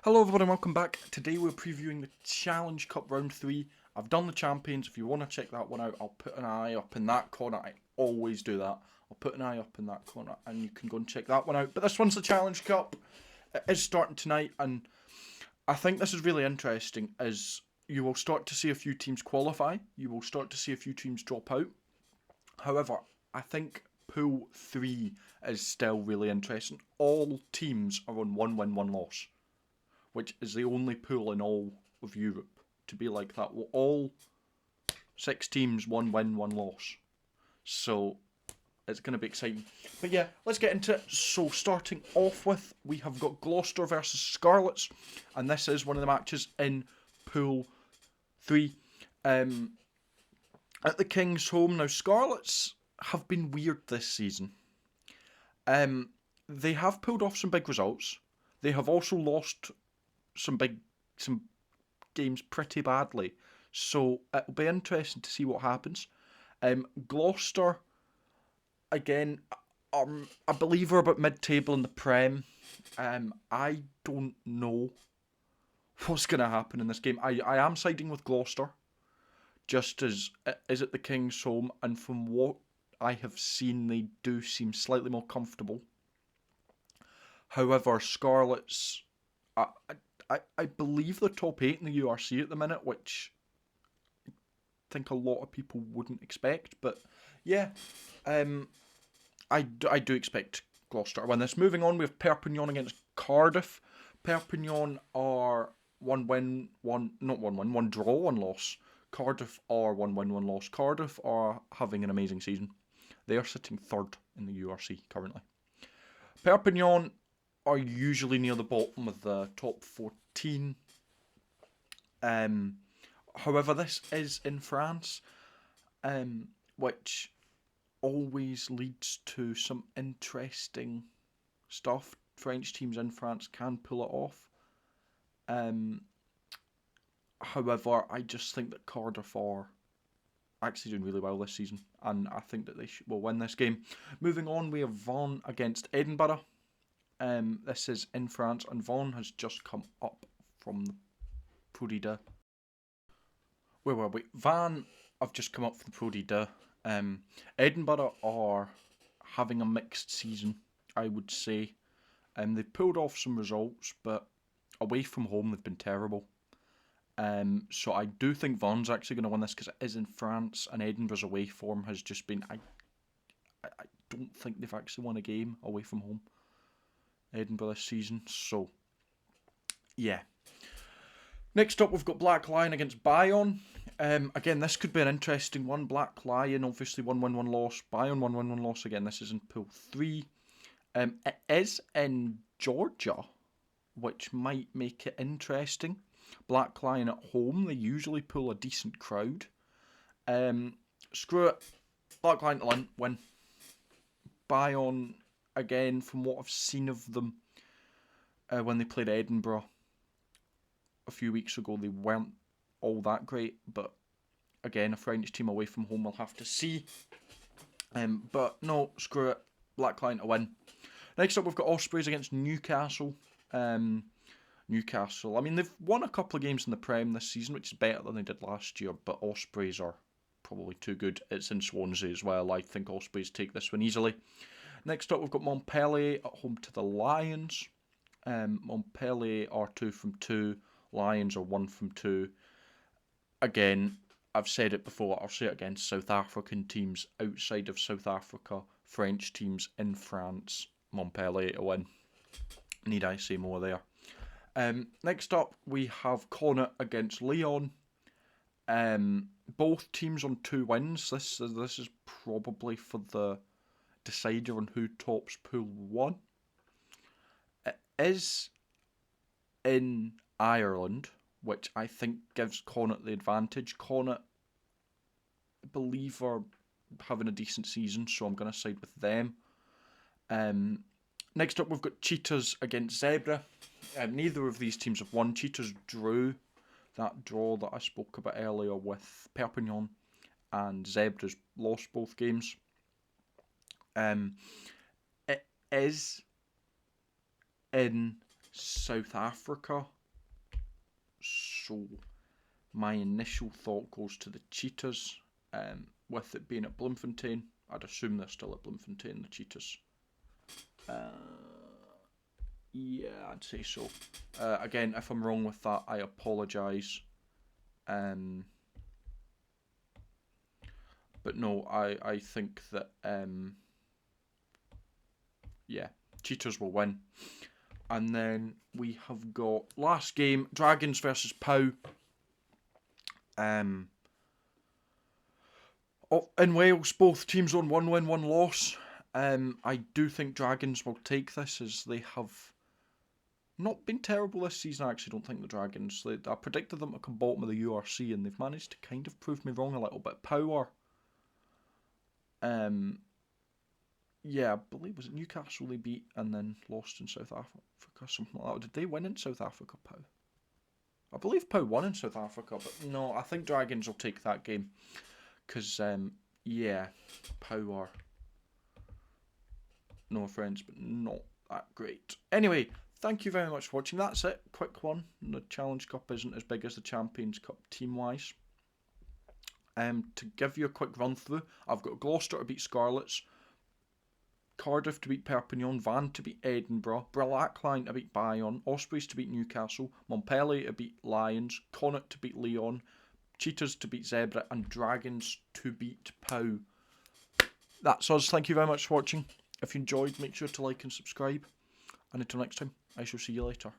Hello everyone and welcome back. Today we're previewing the Challenge Cup Round 3. I've done the Champions. If you want to check that one out, I'll put an eye up in that corner. I always do that. I'll put an eye up in that corner and you can go and check that one out. But this one's the Challenge Cup. It is starting tonight and I think this is really interesting as you will start to see a few teams qualify. You will start to see a few teams drop out. However, I think Pool 3 is still really interesting. All teams are on 1 win, 1 loss, which is the only pool in all of Europe to be like that. Well, all 6 teams, 1 win, 1 loss. So it's going to be exciting. But yeah, let's get into it. So starting off with, we have got Gloucester versus Scarlets, and this is one of the matches in Pool 3. At the King's Home. Now, Scarlets have been weird this season. They have pulled off some big results. They have also lost some games pretty badly. So it'll be interesting to see what happens. Gloucester, again, I believe are about mid-table in the Prem. I don't know what's going to happen in this game. I am siding with Gloucester, just as it is at the King's Home, and from what I have seen, they do seem slightly more comfortable. However, Scarlets, I believe they're top 8 in the URC at the minute, which I think a lot of people wouldn't expect. But yeah, I do expect Gloucester to win this. Moving on, we have Perpignan against Cardiff. Perpignan are 1 win, 1 draw, 1 loss. Cardiff are 1 win, 1 loss. Cardiff are having an amazing season. They are sitting 3rd in the URC currently. Perpignan are usually near the bottom of the top 14. However, this is in France, which always leads to some interesting stuff. French teams in France can pull it off. However, I just think that Cardiff are actually doing really well this season, and I think that they will win this game. Moving on, we have Vaughan against Edinburgh. This is in France, and Vaughan has just come up from the Pro D2. Where were we? Vaughan have just come up from the Pro D2. Edinburgh are having a mixed season, I would say. They've pulled off some results, but away from home they've been terrible. So I do think Vaughan's actually going to win this because it is in France, and Edinburgh's away form has just been. I don't think they've actually won a game away from home, Edinburgh, this season. So yeah. Next up, we've got Black Lion against Bayonne. Again, this could be an interesting one. Black Lion, obviously 1 win, 1 loss. Bayonne 1 win, 1 loss. Again, this is in Pool 3. It is in Georgia, which might make it interesting. Black Lion at home, they usually pull a decent crowd. Screw it. Black Lion to win. Bayonne, again, from what I've seen of them when they played Edinburgh a few weeks ago, they weren't all that great. But again, a French team away from home, we'll have to see. But no, screw it. Black Lion to win. Next up, we've got Ospreys against Newcastle. Newcastle, I mean, they've won a couple of games in the Prem this season, which is better than they did last year, but Ospreys are probably too good. It's in Swansea as well. I think Ospreys take this one easily. Next up, we've got Montpellier at home to the Lions. Montpellier are 2 from 2. Lions are 1 from 2. Again, I've said it before, I'll say it again. South African teams outside of South Africa, French teams in France, Montpellier to win. Need I say more there? Next up, we have Connacht against Lyon. Both teams on 2 wins. This is probably for the decider on who tops Pool 1. It is in Ireland, which I think gives Connacht the advantage. Connacht, I believe, are having a decent season, so I'm going to side with them. Next up, we've got Cheetahs against Zebra. Neither of these teams have won. Cheetahs drew that draw that I spoke about earlier with Perpignan, and Zebras lost both games. It is in South Africa, So my initial thought goes to the Cheetahs. With it being at Bloemfontein, I'd assume they're still at Bloemfontein, the Cheetahs. Yeah, I'd say so. Again, if I'm wrong with that, I apologise. But no, I think that, yeah, Cheetahs will win. And then we have got last game, Dragons versus Pau. In Wales, both teams on 1 win, 1 loss. I do think Dragons will take this, as they have not been terrible this season. I actually don't think the Dragons. I predicted them to come bottom of the URC, and they've managed to kind of prove me wrong a little bit. Power. Yeah, I believe was it Newcastle they beat and then lost in South Africa, something like that. Or did they win in South Africa, Pau? I believe Pau won in South Africa, but no, I think Dragons will take that game. Because, yeah, Pau are, no offence, but not that great. Anyway, thank you very much for watching. That's it. Quick one. The Challenge Cup isn't as big as the Champions Cup team-wise. To give you a quick run through, I've got Gloucester to beat Scarlets, Cardiff to beat Perpignan, Van to beat Edinburgh, Blackline to beat Bayonne, Ospreys to beat Newcastle, Montpellier to beat Lions, Connacht to beat Lyon, Cheetahs to beat Zebra, and Dragons to beat Pau. That's us. Thank you very much for watching. If you enjoyed, make sure to like and subscribe. And until next time, I shall see you later.